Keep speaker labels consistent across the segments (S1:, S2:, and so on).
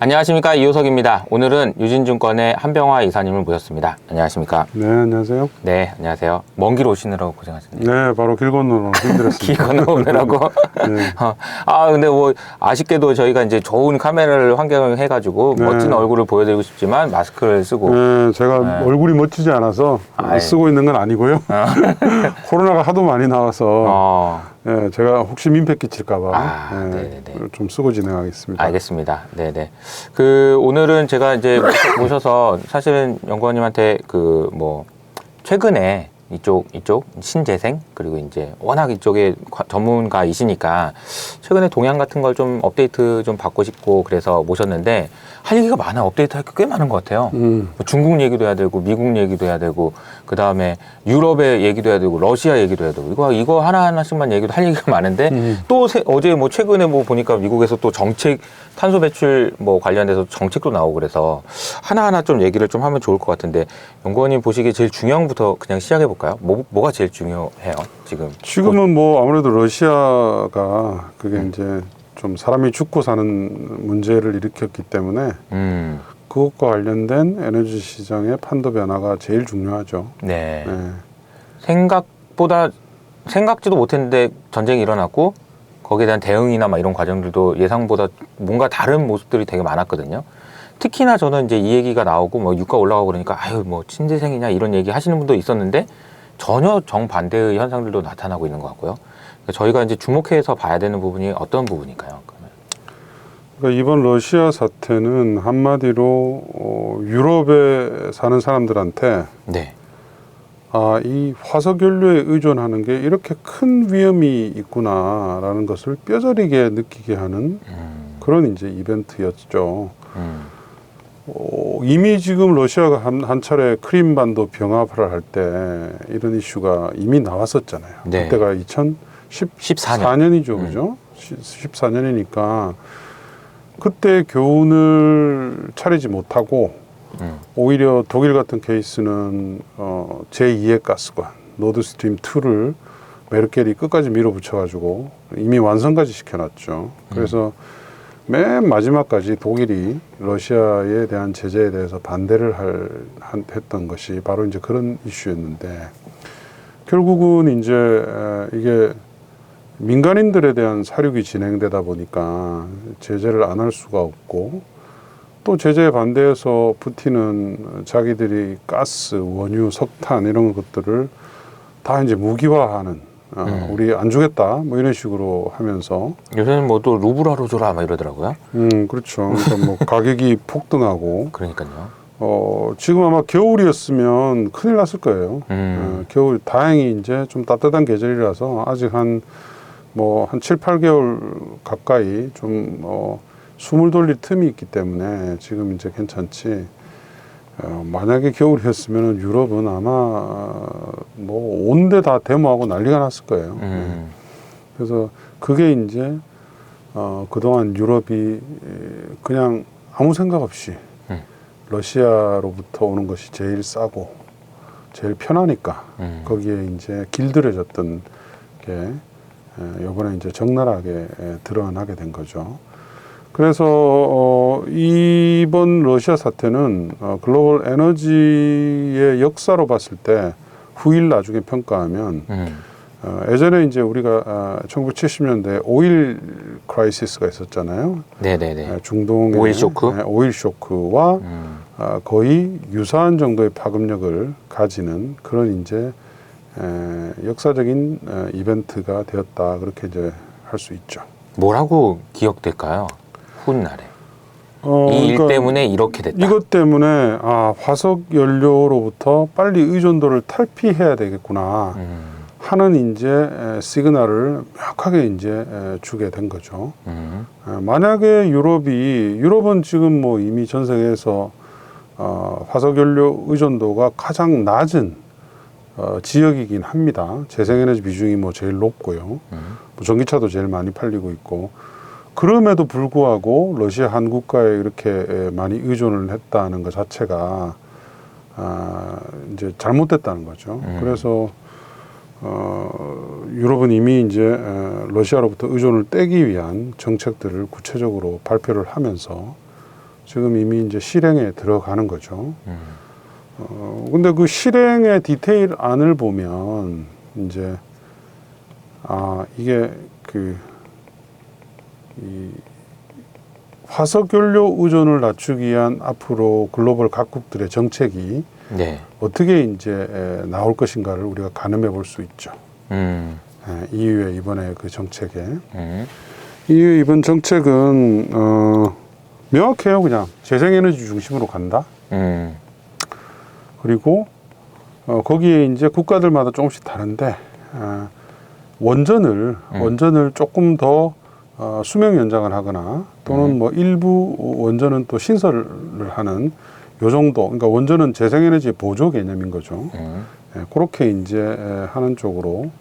S1: 안녕하십니까, 이효석입니다. 오늘은 유진증권의 한병화 이사님을 모셨습니다. 안녕하십니까?
S2: 네, 안녕하세요.
S1: 네, 안녕하세요. 먼 길 오시느라고 고생하셨네요.
S2: 네, 바로 길 건너는 힘들었습니다.
S1: 길 건너오느라고.
S2: 네.
S1: 근데 뭐 아쉽게도 저희가 이제 좋은 카메라를 환경을 해가지고
S2: 네.
S1: 멋진 얼굴을 보여드리고 싶지만 마스크를 쓰고.
S2: 네, 제가 얼굴이 멋지지 않아서 쓰고 있는 건 아니고요. 코로나가 하도 많이 나와서 네, 제가 혹시 민폐 끼칠까봐 좀 쓰고 진행하겠습니다.
S1: 알겠습니다. 네네. 오늘은 제가 이제 모셔서 사실은 연구원님한테 최근에 이쪽 신재생 그리고 이제 워낙 이쪽에 전문가이시니까 최근에 동향 같은 걸 좀 업데이트 좀 받고 싶고 그래서 모셨는데 할 얘기가 많아. 업데이트 할 게 꽤 많은 것 같아요. 중국 얘기도 해야 되고 미국 얘기도 해야 되고 그 다음에 유럽의 얘기도 해야 되고 러시아 얘기도 해야 되고 이거 하나하나씩만 얘기도 할 얘기가 많은데 또 어제 최근에 보니까 미국에서 또 정책 탄소 배출 관련돼서 정책도 나오고 그래서 하나하나 좀 얘기를 좀 하면 좋을 것 같은데 연구원님 보시기에 제일 중요한 부터 그냥 시작해 볼까요? 뭐가 제일 중요해요 지금은
S2: 아무래도 러시아가 그게 이제 좀 사람이 죽고 사는 문제를 일으켰기 때문에 그것과 관련된 에너지 시장의 판도 변화가 제일 중요하죠.
S1: 네. 생각지도 못했는데 전쟁이 일어났고 거기에 대한 대응이나 이런 과정들도 예상보다 뭔가 다른 모습들이 되게 많았거든요. 특히나 저는 이제 이 얘기가 나오고 유가 올라가고 그러니까 친재생이냐 이런 얘기 하시는 분도 있었는데 전혀 정반대의 현상들도 나타나고 있는 것 같고요. 저희가 이제 주목해서 봐야 되는 부분이 어떤 부분일까요?
S2: 그러니까 이번 러시아 사태는 한마디로 유럽에 사는 사람들한테
S1: 네.
S2: 이 화석 연료에 의존하는 게 이렇게 큰 위험이 있구나라는 것을 뼈저리게 느끼게 하는 그런 이제 이벤트였죠. 이미 지금 러시아가 한 차례 크림반도 병합을 할 때 이런 이슈가 이미 나왔었잖아요.
S1: 네.
S2: 그때가 2014년이죠, 그죠? 14년이니까 그때 교훈을 차리지 못하고 오히려 독일 같은 케이스는 제2의 가스관 노드스트림 2를 메르켈이 끝까지 밀어붙여가지고 이미 완성까지 시켜놨죠. 그래서 맨 마지막까지 독일이 러시아에 대한 제재에 대해서 반대를 했던 것이 바로 이제 그런 이슈였는데 결국은 이제 이게 민간인들에 대한 사륙이 진행되다 보니까 제재를 안 할 수가 없고 또 제재에 반대해서 푸틴은 자기들이 가스, 원유, 석탄 이런 것들을 다 이제 무기화하는 우리 안 주겠다 이런 식으로 하면서
S1: 요새는 또 루블화로 줘라 이러더라고요.
S2: 그렇죠. 그러니까 가격이 폭등하고
S1: 그러니까요.
S2: 지금 아마 겨울이었으면 큰일 났을 거예요. 겨울 다행히 이제 좀 따뜻한 계절이라서 아직 한 7, 8개월 가까이 좀 숨을 돌릴 틈이 있기 때문에 지금 이제 괜찮지. 만약에 겨울이었으면 유럽은 아마 온데 다 데모하고 난리가 났을 거예요. 그래서 그게 이제 그동안 유럽이 그냥 아무 생각 없이 러시아로부터 오는 것이 제일 싸고 제일 편하니까 거기에 이제 길들여졌던 게 이번에 이제 적나라하게 드러나게 된 거죠. 그래서 이번 러시아 사태는 글로벌 에너지의 역사로 봤을 때 후일 나중에 평가하면 예전에 이제 우리가 1970년대 오일 크라이시스가 있었잖아요.
S1: 네네네.
S2: 중동의
S1: 오일 쇼크?
S2: 오일 쇼크와 거의 유사한 정도의 파급력을 가지는 그런 이제 역사적인 이벤트가 되었다 그렇게 이제 할 수 있죠.
S1: 뭐라고 기억될까요? 훗날에 이 일 때문에 이렇게 됐다.
S2: 이것 때문에 화석 연료로부터 빨리 의존도를 탈피해야 되겠구나 하는 이제 시그널을 명확하게 이제 주게 된 거죠. 만약에 유럽은 지금 이미 전 세계에서 화석 연료 의존도가 가장 낮은 지역이긴 합니다. 재생에너지 비중이 제일 높고요. 전기차도 제일 많이 팔리고 있고. 그럼에도 불구하고 러시아 한 국가에 이렇게 많이 의존을 했다는 것 자체가 이제 잘못됐다는 거죠. 그래서 유럽은 이미 이제 러시아로부터 의존을 떼기 위한 정책들을 구체적으로 발표를 하면서 지금 이미 이제 실행에 들어가는 거죠. 근데 그 실행의 디테일 안을 보면 이제 이게 이 화석연료 의존을 낮추기 위한 앞으로 글로벌 각국들의 정책이
S1: 네.
S2: 어떻게 이제 나올 것인가를 우리가 가늠해 볼 수 있죠. EU의 이번에 그 정책에. EU 이번 정책은 명확해요. 그냥 재생에너지 중심으로 간다. 그리고 거기에 이제 국가들마다 조금씩 다른데 원전을 조금 더 수명 연장을 하거나 또는 뭐 일부 원전은 또 신설을 하는 요 정도. 그러니까 원전은 재생에너지 보조 개념인 거죠. 그렇게 이제 하는 쪽으로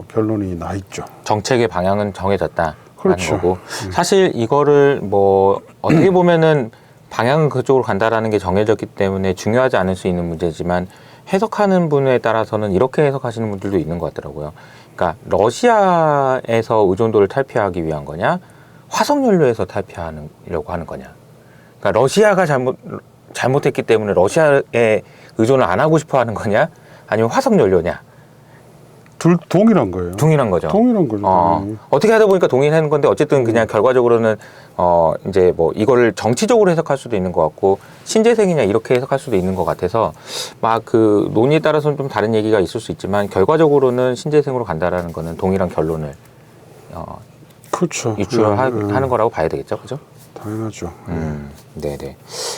S2: 결론이 나 있죠.
S1: 정책의 방향은 정해졌다.
S2: 그렇죠.
S1: 거고. 사실 이거를 뭐 어떻게 보면은 방향은 그쪽으로 간다라는 게 정해졌기 때문에 중요하지 않을 수 있는 문제지만 해석하는 분에 따라서는 이렇게 해석하시는 분들도 있는 것 같더라고요. 그러니까 러시아에서 의존도를 탈피하기 위한 거냐, 화석연료에서 탈피하려고 하는 거냐. 그러니까 러시아가 잘못했기 때문에 러시아에 의존을 안 하고 싶어하는 거냐, 아니면 화석연료냐.
S2: 둘 동일한 거예요.
S1: 동일한 거죠.
S2: 동일한 거죠.
S1: 어떻게 하다 보니까 동일한 건데 어쨌든 그냥 결과적으로는 이제 뭐 이거를 정치적으로 해석할 수도 있는 것 같고 신재생이냐 이렇게 해석할 수도 있는 것 같아서 막 그 논의에 따라서는 좀 다른 얘기가 있을 수 있지만 결과적으로는 신재생으로 간다라는 거는 동일한 결론을
S2: 그렇죠.
S1: 유출하는 거라고 봐야 되겠죠, 그죠?
S2: 당연하죠.
S1: 네네.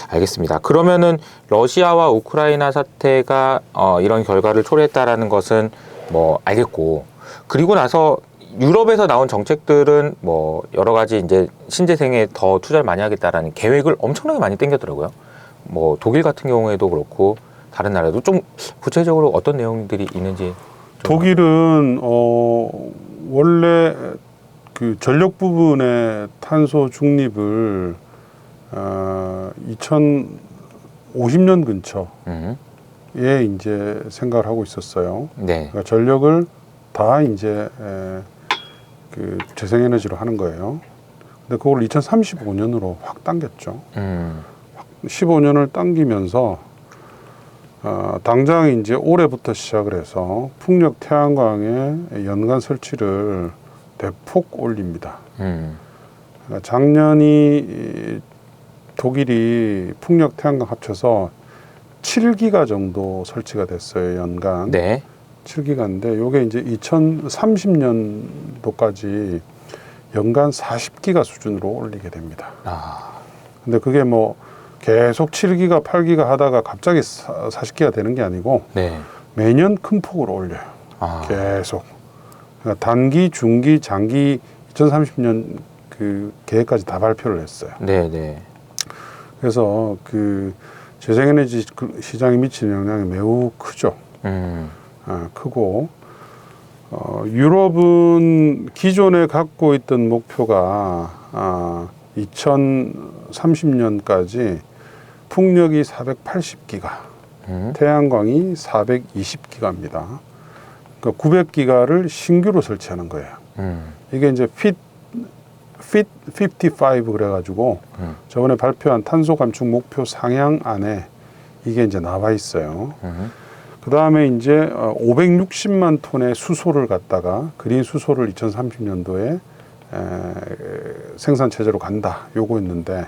S1: 알겠습니다. 그러면은 러시아와 우크라이나 사태가 이런 결과를 초래했다라는 것은 뭐 알겠고, 그리고 나서 유럽에서 나온 정책들은 뭐 여러 가지 이제 신재생에 더 투자를 많이 하겠다라는 계획을 엄청나게 많이 땡겼더라고요. 뭐 독일 같은 경우에도 그렇고 다른 나라도 좀 구체적으로 어떤 내용들이 있는지.
S2: 독일은 원래 그 전력 부분의 탄소 중립을 2050년 근처에 이제 생각을 하고 있었어요.
S1: 네.
S2: 그러니까 전력을 다 이제 그 재생에너지로 하는 거예요. 근데 그걸 2035년으로 확 당겼죠. 15년을 당기면서 당장 이제 올해부터 시작을 해서 풍력 태양광의 연간 설치를 대폭 올립니다. 그러니까 작년이 독일이 풍력 태양광 합쳐서 7기가 정도 설치가 됐어요, 연간.
S1: 네.
S2: 7기가인데 요게 이제 2030년도까지 연간 40기가 수준으로 올리게 됩니다. 근데 그게 뭐 계속 7기가, 8기가 하다가 갑자기 40기가 되는 게 아니고
S1: 네.
S2: 매년 큰 폭으로 올려요. 계속. 그러니까 단기, 중기, 장기 2030년 그 계획까지 다 발표를 했어요.
S1: 네, 네.
S2: 그래서 그 재생에너지 시장에 미치는 영향이 매우 크죠. 크고 유럽은 기존에 갖고 있던 목표가 2030년까지 풍력이 480기가, 태양광이 420기가입니다. 그러니까 900기가를 신규로 설치하는 거예요. 이게 이제 Fit 55 그래가지고 저번에 발표한 탄소 감축 목표 상향 안에 이게 이제 나와 있어요. 그 다음에 이제 560만 톤의 수소를 갖다가 그린 수소를 2030년도에 생산 체제로 간다. 요거 있는데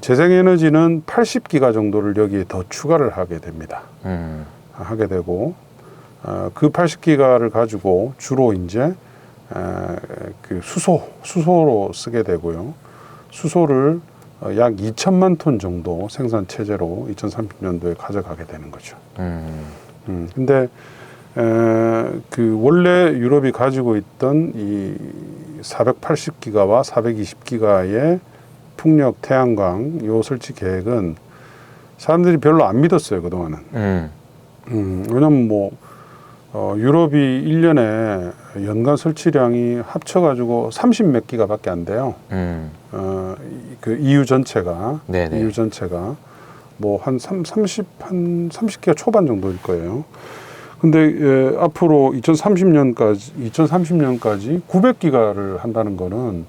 S2: 재생에너지는 80기가 정도를 여기에 더 추가를 하게 됩니다. 하게 되고 그 80기가를 가지고 주로 이제 그 수소로 쓰게 되고요. 수소를 약 2천만 톤 정도 생산 체제로 2030년도에 가져가게 되는 거죠. 근데 그 원래 유럽이 가지고 있던 이 480기가와 420기가의 풍력 태양광 요 설치 계획은 사람들이 별로 안 믿었어요, 그동안은. 왜냐면 뭐 유럽이 1년에 연간 설치량이 합쳐가지고 30몇 기가밖에 안 돼요. 그 EU 전체가
S1: 네네.
S2: EU 전체가 뭐 한 30기가 초반 정도일 거예요. 근데 앞으로 2030년까지 900기가를 한다는 거는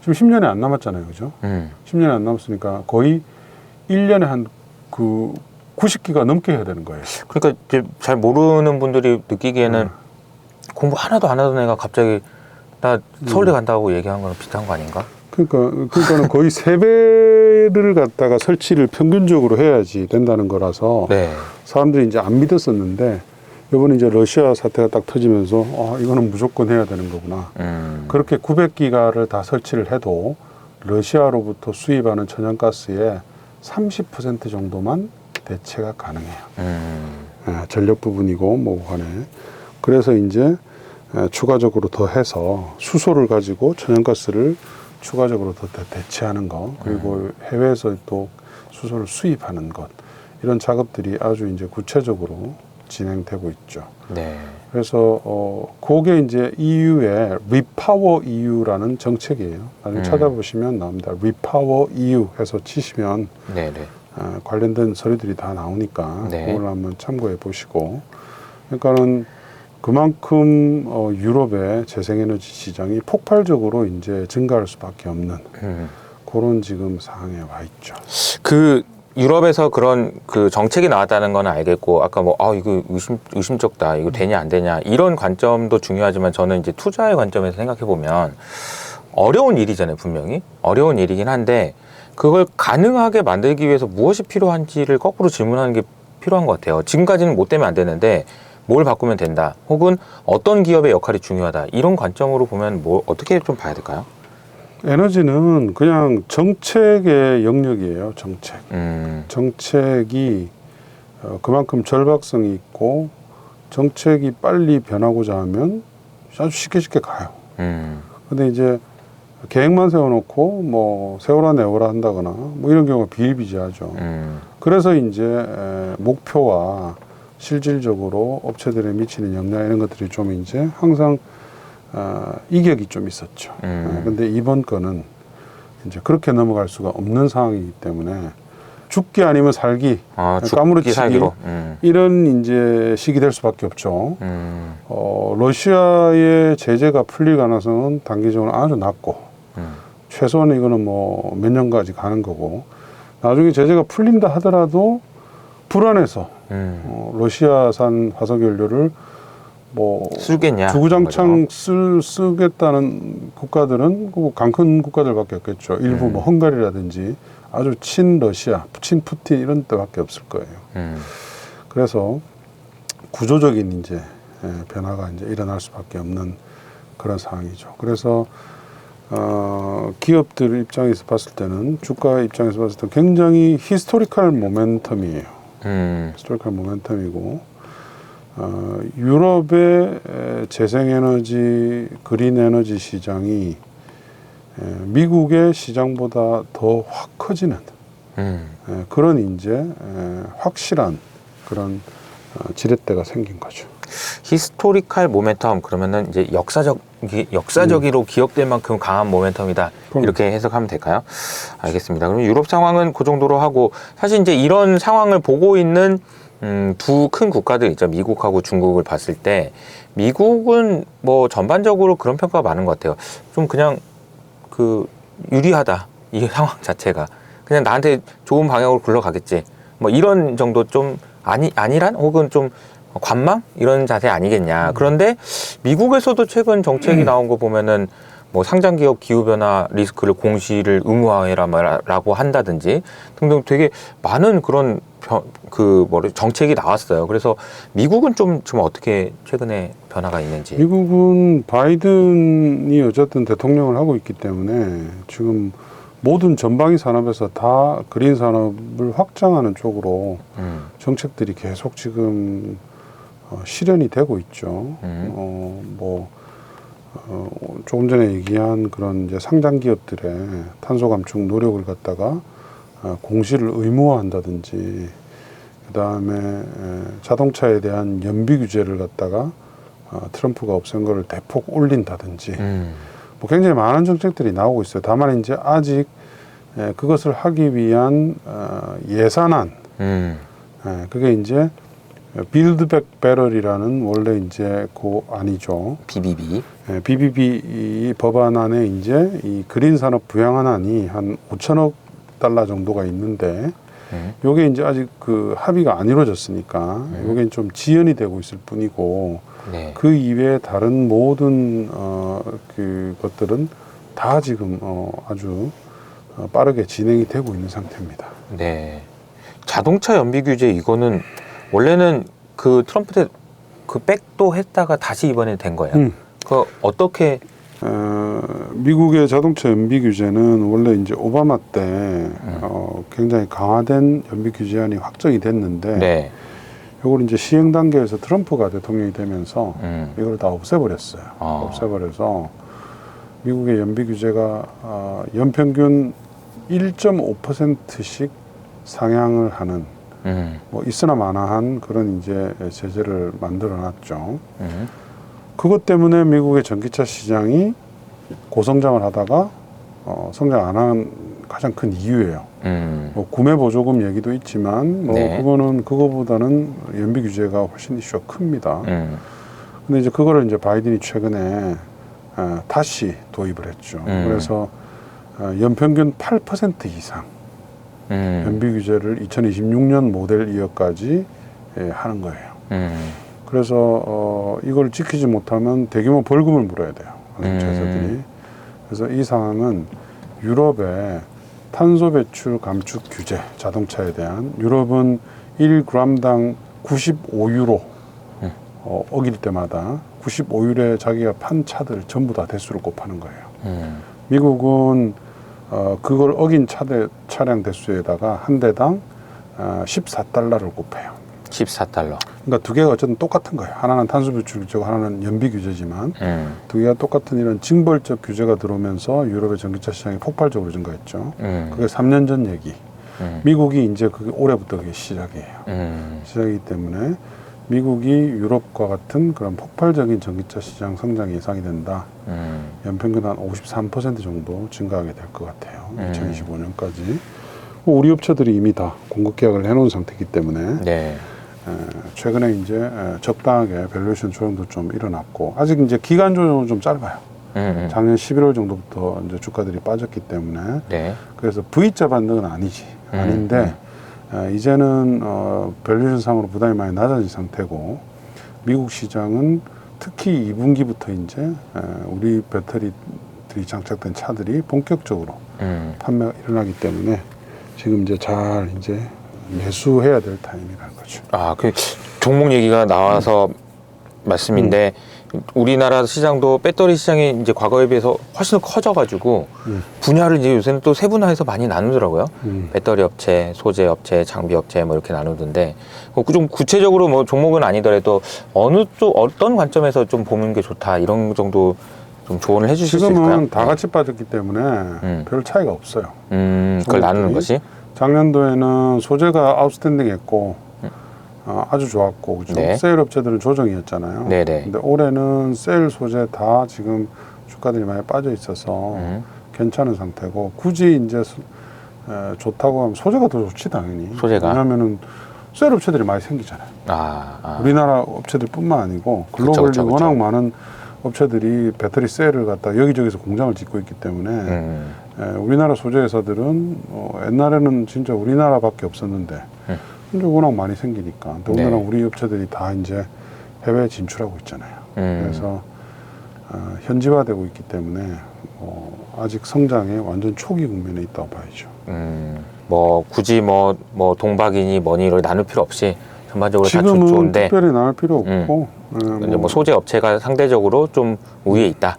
S2: 지금 10년이 안 남았잖아요, 그죠? 10년이 안 남았으니까 거의 1년에 한 그 90기가 넘게 해야 되는 거예요.
S1: 그러니까 이제 잘 모르는 분들이 느끼기에는 공부 하나도 안 하던 애가 갑자기 나 서울대 간다고 얘기한 거랑 비슷한 거 아닌가?
S2: 그러니까는 거의 3배를 갖다가 설치를 평균적으로 해야지 된다는 거라서
S1: 네.
S2: 사람들이 이제 안 믿었었는데 이번에 이제 러시아 사태가 딱 터지면서 이거는 무조건 해야 되는 거구나. 그렇게 900기가를 다 설치를 해도 러시아로부터 수입하는 천연가스의 30% 정도만 대체가 가능해요. 전력 부분이고 뭐 간에. 그래서 이제 추가적으로 더 해서 수소를 가지고 천연가스를 추가적으로 더 대체하는 거, 그리고 해외에서 또 수소를 수입하는 것, 이런 작업들이 아주 이제 구체적으로 진행되고 있죠.
S1: 네.
S2: 그래서 그게 이제 EU의 Repower EU라는 정책이에요. 나중에 찾아보시면 나옵니다. Repower EU 해서 치시면
S1: 네네.
S2: 관련된 서류들이 다 나오니까
S1: 네.
S2: 그걸 한번 참고해 보시고. 그러니까는 그만큼 유럽의 재생에너지 시장이 폭발적으로 이제 증가할 수밖에 없는 그런 지금 상황에 와 있죠.
S1: 그 유럽에서 그런 그 정책이 나왔다는 건 알겠고, 아까 뭐 이거 의심쩍다, 이거 되냐 안 되냐, 이런 관점도 중요하지만 저는 이제 투자의 관점에서 생각해 보면 어려운 일이잖아요. 분명히 어려운 일이긴 한데 그걸 가능하게 만들기 위해서 무엇이 필요한지를 거꾸로 질문하는 게 필요한 것 같아요. 지금까지는 못 되면 안 되는데 뭘 바꾸면 된다, 혹은 어떤 기업의 역할이 중요하다, 이런 관점으로 보면 뭐 어떻게 좀 봐야 될까요?
S2: 에너지는 그냥 정책의 영역이에요. 정책. 정책이 그만큼 절박성이 있고 정책이 빨리 변하고자 하면 아주 쉽게 가요. 근데 이제 계획만 세워놓고 뭐 세워라 내워라 한다거나 뭐 이런 경우가 비일비재하죠. 그래서 이제 목표와 실질적으로 업체들에 미치는 영향 이런 것들이 좀 이제 항상 이격이 좀 있었죠. 근데 이번 건은 이제 그렇게 넘어갈 수가 없는 상황이기 때문에 죽기 아니면 살기, 까무러치기
S1: 살기로.
S2: 이런 이제 시기 될 수밖에 없죠. 러시아의 제재가 풀릴 가능성은 단기적으로 아주 낮고, 최소한 이거는 뭐 몇 년까지 가는 거고, 나중에 제재가 풀린다 하더라도 불안해서 러시아산 화석연료를 뭐
S1: 쓰겠냐,
S2: 주구장창 쓰겠다는 국가들은 그 강큰 국가들밖에 없겠죠. 일부 뭐 헝가리라든지 아주 친러시아, 친푸틴 이런 데밖에 없을 거예요. 그래서 구조적인 이제 변화가 이제 일어날 수밖에 없는 그런 상황이죠. 그래서 기업들 입장에서 봤을 때는, 주가 입장에서 봤을 때 굉장히 히스토리컬 모멘텀이에요. 히스토리컬 모멘텀이고, 유럽의 재생에너지, 그린에너지 시장이 미국의 시장보다 더 확 커지는 그런 이제 확실한 그런 지렛대가 생긴 거죠.
S1: 히스토리컬 모멘텀, 그러면은 이제 역사적으로 기억될 만큼 강한 모멘텀이다, 이렇게 해석하면 될까요? 알겠습니다. 그럼 유럽 상황은 그 정도로 하고, 사실 이제 이런 상황을 보고 있는 두 큰 국가들 있죠. 미국하고 중국을 봤을 때 미국은 뭐 전반적으로 그런 평가가 많은 것 같아요. 좀 그냥 그 유리하다, 이 상황 자체가 그냥 나한테 좋은 방향으로 굴러가겠지, 뭐 이런 정도, 좀 아니란, 혹은 좀 관망, 이런 자세 아니겠냐. 그런데 미국에서도 최근 정책이 나온 거 보면은 뭐 상장기업 기후변화 리스크를 공시를 의무화해라라고 한다든지 등등 되게 많은 그런 정책이 나왔어요. 그래서 미국은 좀 어떻게 최근에 변화가 있는지.
S2: 미국은 바이든이 어쨌든 대통령을 하고 있기 때문에 지금 모든 전방위 산업에서 다 그린 산업을 확장하는 쪽으로 정책들이 계속 지금 실현이 되고 있죠. 조금 전에 얘기한 그런 이제 상장 기업들의 탄소 감축 노력을 갖다가 공시를 의무화한다든지, 그 다음에 자동차에 대한 연비 규제를 갖다가 트럼프가 없앤 거를 대폭 올린다든지, 뭐 굉장히 많은 정책들이 나오고 있어요. 다만 이제 아직 그것을 하기 위한 예산안, 그게 이제 빌드백 배럴이라는 원래 이제 그 아니죠.
S1: BBB.
S2: BBB 법안 안에 이제 이 그린 산업 부양안이 한 5천억 달러 정도가 있는데 요게 이제 아직 그 합의가 안 이루어졌으니까 요게 좀 지연이 되고 있을 뿐이고
S1: 네.
S2: 그 이외에 다른 모든 그 것들은 다 지금 아주 빠르게 진행이 되고 있는 상태입니다.
S1: 네. 자동차 연비 규제 이거는 원래는 그 트럼프 때 그 백도 했다가 다시 이번에 된 거예요. 그 어떻게
S2: 미국의 자동차 연비 규제는 원래 이제 오바마 때 굉장히 강화된 연비 규제안이 확정이 됐는데
S1: 네.
S2: 이걸 이제 시행 단계에서 트럼프가 대통령이 되면서 이걸 다 없애버렸어요. 없애버려서 미국의 연비 규제가 연평균 1.5%씩 상향을 하는 뭐 있으나 마나한 그런 이제 제재를 만들어놨죠. 그것 때문에 미국의 전기차 시장이 고성장을 하다가 성장 안 한 가장 큰 이유예요. 뭐 구매 보조금 얘기도 있지만 뭐
S1: 네.
S2: 그거보다는 연비 규제가 훨씬 이슈가 큽니다. 근데 이제 그거를 이제 바이든이 최근에 다시 도입을 했죠. 그래서 연평균 8% 이상 연비 규제를 2026년 모델 이어까지 하는 거예요. 그래서 이걸 지키지 못하면 대규모 벌금을 물어야 돼요. 회사들이. 그래서 이 상황은 유럽의 탄소 배출 감축 규제, 자동차에 대한 유럽은 1g당 95유로 어길 때마다 95유로에 자기가 판 차들 전부 다 대수를 곱하는 거예요. 미국은 그걸 어긴 차량 대수에다가 한 대당 14달러를 곱해요.
S1: 14달러.
S2: 그러니까 두 개가 어쨌든 똑같은 거예요. 하나는 탄소 배출 규제고 하나는 연비 규제지만 두 개가 똑같은 이런 징벌적 규제가 들어오면서 유럽의 전기차 시장이 폭발적으로 증가했죠. 그게 3년 전 얘기. 미국이 이제 그게 올해부터 그게 시작이에요. 시작이기 때문에 미국이 유럽과 같은 그런 폭발적인 전기차 시장 성장 예상이 된다. 연평균 한 53% 정도 증가하게 될 것 같아요. 2025년까지. 우리 업체들이 이미 다 공급 계약을 해놓은 상태이기 때문에
S1: 네.
S2: 최근에 이제 적당하게 밸류에이션 조정도 좀 일어났고 아직 이제 기간 조정은 좀 짧아요. 작년 11월 정도부터 이제 주가들이 빠졌기 때문에
S1: 네.
S2: 그래서 V자 반등은 아닌데 이제는 밸류에이션 상으로 부담이 많이 낮아진 상태고 미국 시장은 특히 2분기부터 이제 우리 배터리들이 장착된 차들이 본격적으로 판매가 일어나기 때문에 지금 이제 잘 이제 매수해야 될 타임이라는 거죠.
S1: 아, 그 종목 얘기가 나와서 말씀인데 우리나라 시장도 배터리 시장이 이제 과거에 비해서 훨씬 커져가지고 분야를 이제 요새는 또 세분화해서 많이 나누더라고요. 배터리 업체, 소재 업체, 장비 업체 뭐 이렇게 나누던데 좀 구체적으로 뭐 종목은 아니더라도 어느 쪽 어떤 관점에서 좀 보는 게 좋다 이런 정도 좀 조언을 해주실 수 있을까요?
S2: 지금은 다 같이 빠졌기 때문에 별 차이가 없어요.
S1: 그걸 나누는 것이
S2: 작년도에는 소재가 아웃스탠딩했고 아주 좋았고 그죠?
S1: 네.
S2: 세일 업체들은 조정이었잖아요.
S1: 네네.
S2: 근데 올해는 세일 소재 다 지금 주가들이 많이 빠져 있어서 괜찮은 상태고 굳이 이제 좋다고 하면 소재가 더 좋지 당연히.
S1: 소재가?
S2: 왜냐하면은 세일 업체들이 많이 생기잖아요. 우리나라 업체들뿐만 아니고 글로벌리
S1: 그쵸.
S2: 워낙 많은 업체들이 배터리 셀을 갖다 여기저기서 공장을 짓고 있기 때문에 우리나라 소재 회사들은 옛날에는 진짜 우리나라밖에 없었는데 이제 워낙 많이 생기니까 더군다나 우리 업체들이 다 이제 해외 진출하고 있잖아요. 그래서 현지화되고 있기 때문에 아직 성장의 완전 초기 국면에 있다고 봐야죠.
S1: 뭐 굳이 뭐 동박이니 뭐니 이걸 나눌 필요 없이 전반적으로 다
S2: 지금은
S1: 좋은데
S2: 특별히 나눌 필요 없고
S1: 이제 뭐 소재 업체가 상대적으로 좀 우위에 있다.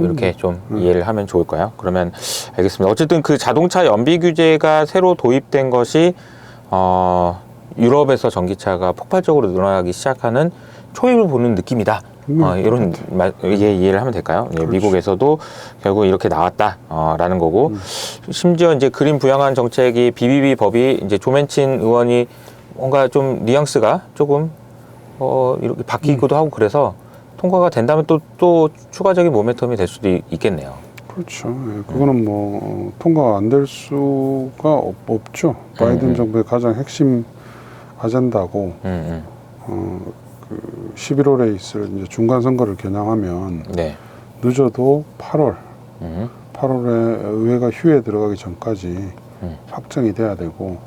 S1: 이렇게 좀 이해를 하면 좋을까요? 그러면 알겠습니다. 어쨌든 그 자동차 연비 규제가 새로 도입된 것이 유럽에서 전기차가 폭발적으로 늘어나기 시작하는 초입을 보는 느낌이다. 이런 이해를 하면 될까요? 예, 미국에서도 결국 이렇게 나왔다라는 거고 심지어 이제 그린 부양안 정책이 BBB 법이 이제 조맨친 의원이 뭔가 좀 뉘앙스가 조금 이렇게 바뀌기도 하고 그래서 통과가 된다면 또 추가적인 모멘텀이 될 수도 있겠네요.
S2: 그렇죠. 예, 그거는 뭐 통과가 안 될 수가 없죠. 바이든 정부의 가장 핵심 아젠다고 그 11월에 있을 이제 중간 선거를 겨냥하면
S1: 네.
S2: 늦어도 8월,
S1: 음.
S2: 8월에 의회가 휴에 들어가기 전까지 확정이 돼야 되고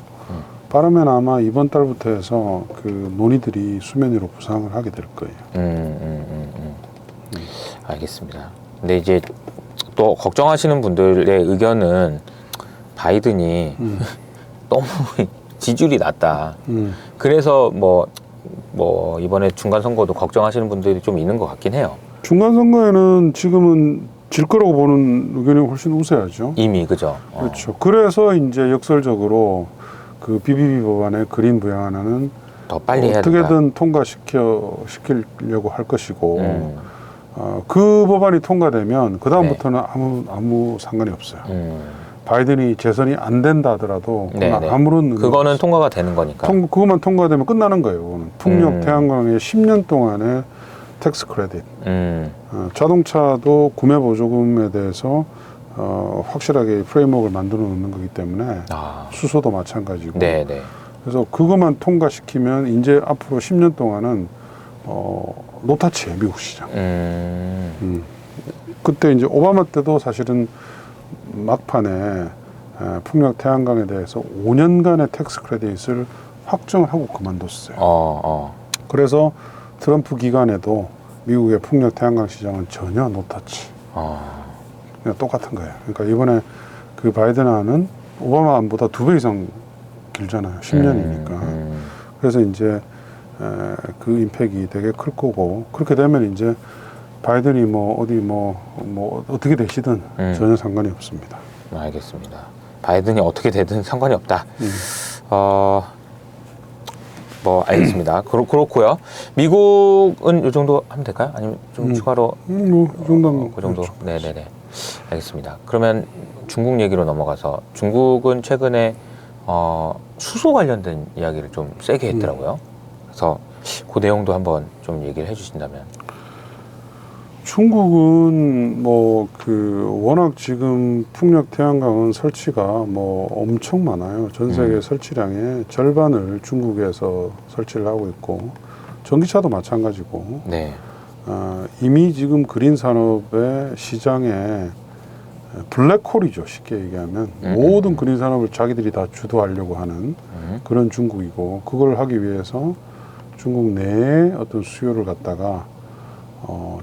S2: 빠르면 아마 이번 달부터 해서 그 논의들이 수면 위로 부상을 하게 될 거예요.
S1: 알겠습니다. 근데 이제 또 걱정하시는 분들의 의견은 바이든이 너무 지지율이 낮다. 그래서 뭐 이번에 중간 선거도 걱정하시는 분들이 좀 있는 것 같긴 해요.
S2: 중간 선거에는 지금은 질 거라고 보는 의견이 훨씬 우세하죠.
S1: 이미 그죠.
S2: 그렇죠. 그래서 이제 역설적으로 그 BBB 법안의 그린 부양안은
S1: 더 빨리 해야 된다.
S2: 어떻게든 통과시키려고 할 것이고 그 법안이 통과되면 그 다음부터는 아무 상관이 없어요. 바이든이 재선이 안 된다 하더라도 아무런 의미
S1: 그거는
S2: 없어요.
S1: 통과가 되는 거니까.
S2: 그것만 통과되면 끝나는 거예요. 그거는. 풍력 태양광의 10년 동안의 텍스 크레딧. 자동차도 구매 보조금에 대해서 확실하게 프레임워크를 만들어 놓는 거기 때문에 수소도 마찬가지고.
S1: 네네.
S2: 그래서 그것만 통과시키면 이제 앞으로 10년 동안은 노타치예요, 미국 시장. 그때 이제 오바마 때도 사실은 막판에 풍력 태양광에 대해서 5년간의 텍스 크레딧을 확정을 하고 그만뒀어요. 그래서 트럼프 기간에도 미국의 풍력 태양광 시장은 전혀 노타치. 그냥 똑같은 거예요. 그러니까 이번에 그 바이든 안은 오바마 안보다 2배 이상 길잖아요. 10년이니까. 그래서 이제 그 임팩이 되게 클 거고, 그렇게 되면 이제 바이든이 뭐 어떻게 되시든 전혀 상관이 없습니다.
S1: 알겠습니다. 바이든이 어떻게 되든 상관이 없다. 뭐 알겠습니다. 그렇고요. 미국은 이 정도 하면 될까요? 아니면 좀 추가로?
S2: 이 정도면
S1: 그 정도.
S2: 그렇죠.
S1: 네네네. 알겠습니다. 그러면 중국 얘기로 넘어가서 중국은 최근에 수소 관련된 이야기를 좀 세게 했더라고요. 그래서 그 내용도 한번 좀 얘기를 해주신다면.
S2: 중국은 워낙 지금 풍력 태양광은 설치가 엄청 많아요. 전 세계 설치량의 절반을 중국에서 설치를 하고 있고, 전기차도 마찬가지고.
S1: 네.
S2: 이미 지금 그린 산업의 시장에 블랙홀이죠. 쉽게 얘기하면 모든 그린 산업을 자기들이 다 주도하려고 하는 그런 중국이고, 그걸 하기 위해서 중국 내에 어떤 수요를 갖다가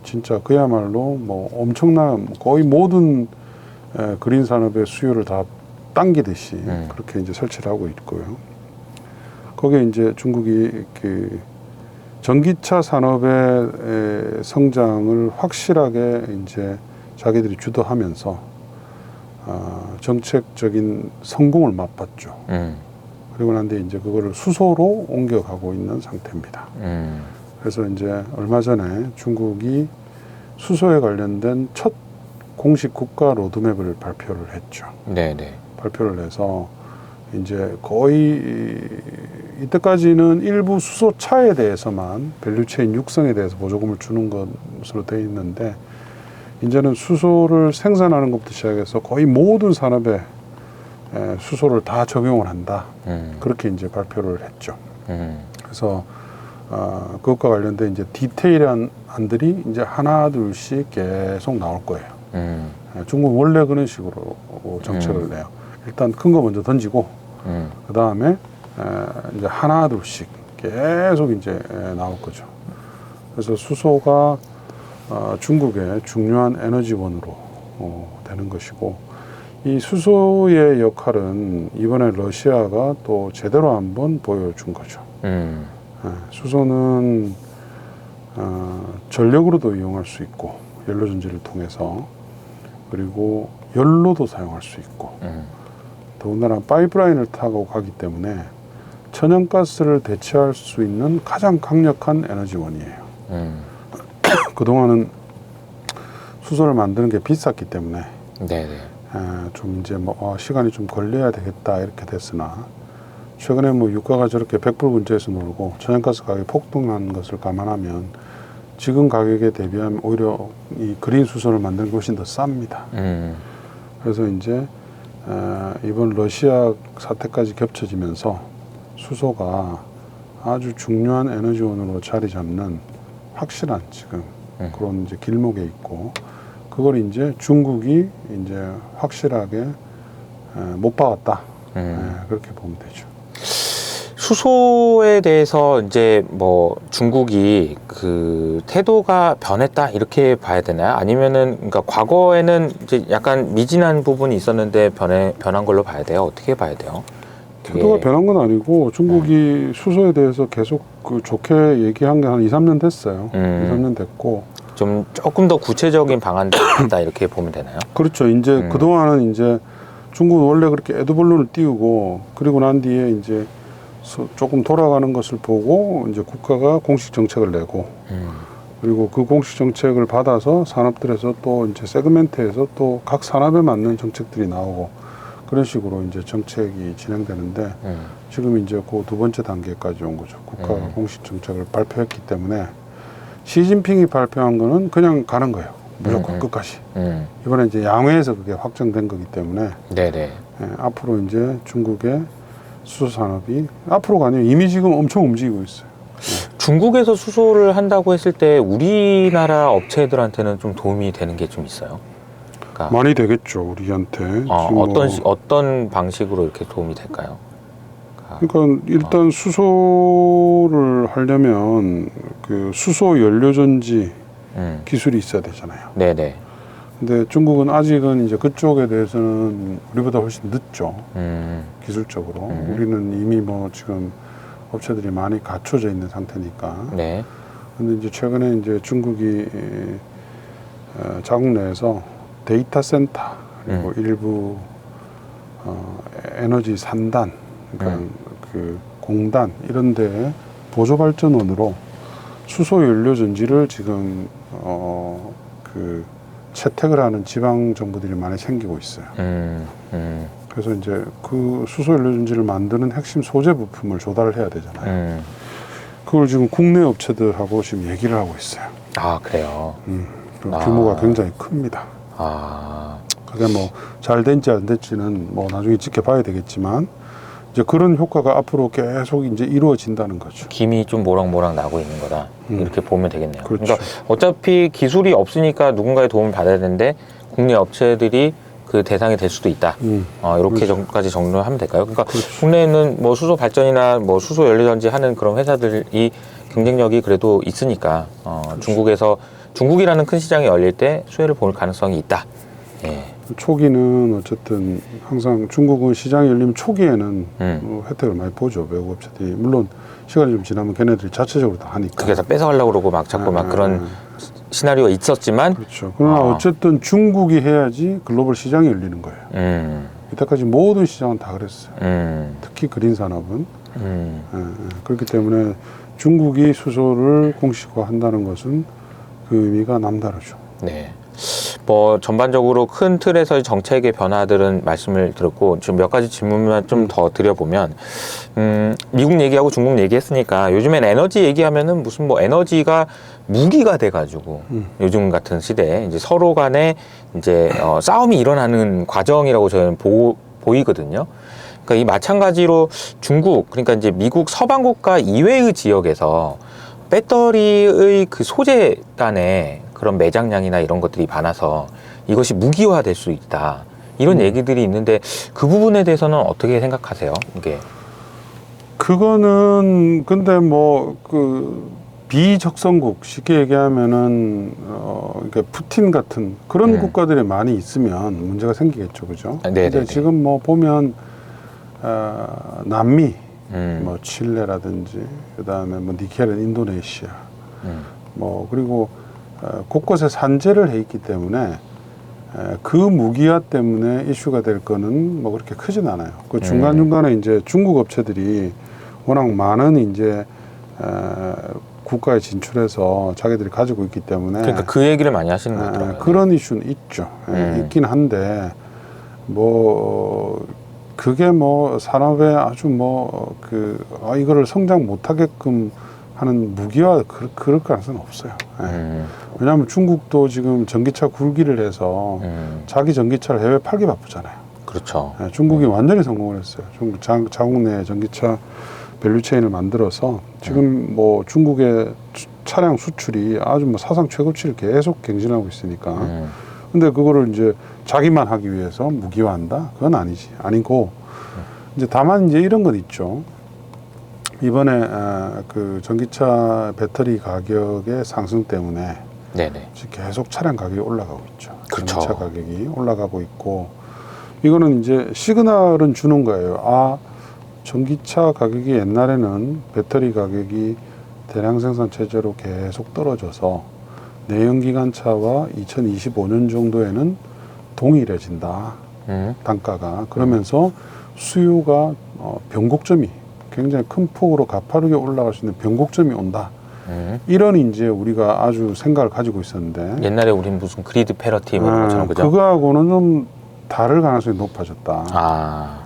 S2: 진짜 그야말로 엄청난 거의 모든 그린 산업의 수요를 다 당기듯이 그렇게 이제 설치를 하고 있고요. 거기에 이제 중국이 그 전기차 산업의 성장을 확실하게 이제 자기들이 주도하면서 정책적인 성공을 맛봤죠. 그리고 난 뒤에 이제 그거를 수소로 옮겨가고 있는 상태입니다. 그래서 이제 얼마 전에 중국이 수소에 관련된 첫 공식 국가 로드맵을 발표를 했죠.
S1: 네네.
S2: 발표를 해서 이제 거의 이때까지는 일부 수소차에 대해서만 밸류체인 육성에 대해서 보조금을 주는 것으로 되어 있는데, 이제는 수소를 생산하는 것부터 시작해서 거의 모든 산업에 수소를 다 적용을 한다. 그렇게 이제 발표를 했죠. 그래서 그것과 관련된 이제 디테일한 안들이 이제 하나 둘씩 계속 나올 거예요. 중국은 원래 그런 식으로 정책을 내요. 일단 큰 거 먼저 던지고 그 다음에 이제 하나 둘씩 계속 이제 나올 거죠. 그래서 수소가 중국의 중요한 에너지원으로 되는 것이고, 이 수소의 역할은 이번에 러시아가 또 제대로 한번 보여준 거죠. 수소는 전력으로도 이용할 수 있고, 연료전지를 통해서, 그리고 연료도 사용할 수 있고, 더군다나 파이프라인을 타고 가기 때문에 천연가스를 대체할 수 있는 가장 강력한 에너지원이에요. 그동안은 수소를 만드는 게 비쌌기 때문에 좀 이제 시간이 좀 걸려야 되겠다 이렇게 됐으나, 최근에 유가가 저렇게 100불 근처에서 놀고 천연가스 가격이 폭등한 것을 감안하면 지금 가격에 대비하면 오히려 이 그린 수소를 만드는 게 훨씬 더 쌉니다. 그래서 이제 이번 러시아 사태까지 겹쳐지면서 수소가 아주 중요한 에너지원으로 자리 잡는 확실한 지금 그런 이제 길목에 있고, 그걸 이제 중국이 이제 확실하게 못 박았다. 그렇게 보면 되죠.
S1: 수소에 대해서 이제 뭐 중국이 그 태도가 변했다 이렇게 봐야 되나요? 아니면은 그러니까 과거에는 이제 약간 미진한 부분이 있었는데 변한 걸로 봐야 돼요? 어떻게 봐야 돼요?
S2: 태도가
S1: 예.
S2: 변한 건 아니고 중국이 수소에 대해서 계속 그 좋게 얘기한 게 한 2, 3년 됐어요. 2, 3년 됐고.
S1: 좀 조금 더 구체적인 방안도 있다 이렇게 보면 되나요?
S2: 그렇죠. 이제 그동안은 이제 중국은 원래 그렇게 에드벌룬을 띄우고, 그리고 난 뒤에 이제 조금 돌아가는 것을 보고 이제 국가가 공식 정책을 내고, 그리고 그 공식 정책을 받아서 산업들에서 또 이제 세그멘트에서 또 각 산업에 맞는 정책들이 나오고, 그런 식으로 이제 정책이 진행되는데, 지금 이제 그 두 번째 단계까지 온 거죠. 국가가 공식 정책을 발표했기 때문에 시진핑이 발표한 거는 그냥 가는 거예요. 무조건 끝까지. 이번에 이제 양회에서 그게 확정된 거기 때문에
S1: 네네.
S2: 앞으로 이제 중국의 수소 산업이 앞으로가 아니에요. 이미 지금 엄청 움직이고 있어요.
S1: 중국에서 수소를 한다고 했을 때 우리나라 업체들한테는 좀 도움이 되는 게 좀 있어요? 그러니까
S2: 많이 되겠죠, 우리한테. 지금
S1: 어떤 방식으로 이렇게 도움이 될까요?
S2: 그러니까 일단 수소를 하려면 그 수소 연료전지 기술이 있어야 되잖아요.
S1: 네네.
S2: 근데 중국은 아직은 이제 그쪽에 대해서는 우리보다 훨씬 늦죠. 기술적으로. 우리는 이미 뭐 지금 업체들이 많이 갖춰져 있는 상태니까.
S1: 네.
S2: 근데 이제 최근에 이제 중국이 자국 내에서 데이터 센터 그리고 일부 에너지 산단, 그러니까 그 공단 이런 데 보조 발전원으로 수소 연료 전지를 지금 그 채택을 하는 지방 정부들이 많이 생기고 있어요. 그래서 이제 그 수소 연료 전지를 만드는 핵심 소재 부품을 조달을 해야 되잖아요. 그걸 지금 국내 업체들하고 지금 얘기를 하고 있어요.
S1: 아, 그래요?
S2: 규모가 굉장히 큽니다.
S1: 아.
S2: 그게 뭐 잘 된지 안 될지는 뭐 나중에 지켜봐야 되겠지만, 이제 그런 효과가 앞으로 계속 이제 이루어진다는 거죠.
S1: 김이 좀 모락모락 나고 있는 거다. 이렇게 보면 되겠네요.
S2: 그렇죠.
S1: 그러니까 어차피 기술이 없으니까 누군가의 도움을 받아야 되는데 국내 업체들이 그 대상이 될 수도 있다. 이렇게 까지 정리를 하면 될까요? 그러니까 국내에는 뭐 수소 발전이나 뭐 수소 연료전지 하는 그런 회사들이 경쟁력이 그래도 있으니까 중국에서 중국이라는 큰 시장이 열릴 때 수혜를 볼 가능성이 있다. 예.
S2: 초기는 어쨌든 항상 중국은 시장이 열리면 초기에는 혜택을 많이 보죠. 외국 업체들이. 물론 시간이 좀 지나면 걔네들이 자체적으로 다 하니까.
S1: 그게 다 뺏어가려고 그러고 막 자꾸 막 그런 시나리오가 있었지만.
S2: 그렇죠. 그러나 어쨌든 중국이 해야지 글로벌 시장이 열리는 거예요. 이때까지 모든 시장은 다 그랬어요. 특히 그린 산업은. 그렇기 때문에 중국이 수소를 공식화한다는 것은 그 의미가 남다르죠.
S1: 네. 뭐 전반적으로 큰 틀에서의 정책의 변화들은 말씀을 들었고, 지금 몇 가지 질문만 좀 더 드려보면, 미국 얘기하고 중국 얘기했으니까 요즘엔 에너지 얘기하면은 무슨 뭐 에너지가 무기가 돼가지고 요즘 같은 시대에 이제 서로 간에 이제 싸움이 일어나는 과정이라고 저는 보이거든요. 그러니까 이 마찬가지로 중국, 그러니까 이제 미국 서방 국가 이외의 지역에서 배터리의 그 소재 간에 그런 매장량이나 이런 것들이 많아서 이것이 무기화 될 수 있다. 이런 얘기들이 있는데 그 부분에 대해서는 어떻게 생각하세요? 이게.
S2: 그거는 근데 뭐 그 비적성국 쉽게 얘기하면은 그러니까 푸틴 같은 그런 국가들이 많이 있으면 문제가 생기겠죠, 그죠? 근데 지금 뭐 보면 남미, 뭐 칠레라든지 그다음에 뭐 니켈은 인도네시아, 뭐 그리고 곳곳에 산재를 해 있기 때문에 그 무기화 때문에 이슈가 될 거는 뭐 그렇게 크진 않아요. 그 중간중간에 이제 중국 업체들이 워낙 많은 이제 국가에 진출해서 자기들이 가지고 있기 때문에,
S1: 그러니까 그 얘기를 많이 하시는 것 같더라고요.
S2: 그런 이슈는 있죠. 있긴 한데 뭐 그게 뭐 산업에 아주 뭐 이거를 성장 못하게끔 하는 무기화 그럴 가능성은 없어요. 왜냐하면 중국도 지금 전기차 굴기를 해서 자기 전기차를 해외 팔기 바쁘잖아요.
S1: 그렇죠.
S2: 중국이 완전히 성공을 했어요. 중국 자국 내 전기차 밸류체인을 만들어서 지금 뭐 중국의 차량 수출이 아주 뭐 사상 최고치를 계속 갱신하고 있으니까. 근데 그거를 이제 자기만 하기 위해서 무기화한다? 그건 아니지. 아니고 이제 다만 이제 이런 건 있죠. 이번에 그 전기차 배터리 가격의 상승 때문에
S1: 네네.
S2: 지금 계속 차량 가격이 올라가고 있죠.
S1: 그렇죠.
S2: 전기차 가격이 올라가고 있고 이거는 이제 시그널은 주는 거예요. 아, 전기차 가격이 옛날에는 배터리 가격이 대량 생산 체제로 계속 떨어져서 내연기관차와 2025년 정도에는 동일해진다. 단가가. 그러면서 수요가 변곡점이 굉장히 큰 폭으로 가파르게 올라갈 수 있는 변곡점이 온다. 이런 이제 우리가 아주 생각을 가지고 있었는데
S1: 옛날에 우린 무슨 그리드 패러티 뭐 이런 것처럼 그죠?
S2: 그거하고는 좀 다를 가능성이 높아졌다.
S1: 아,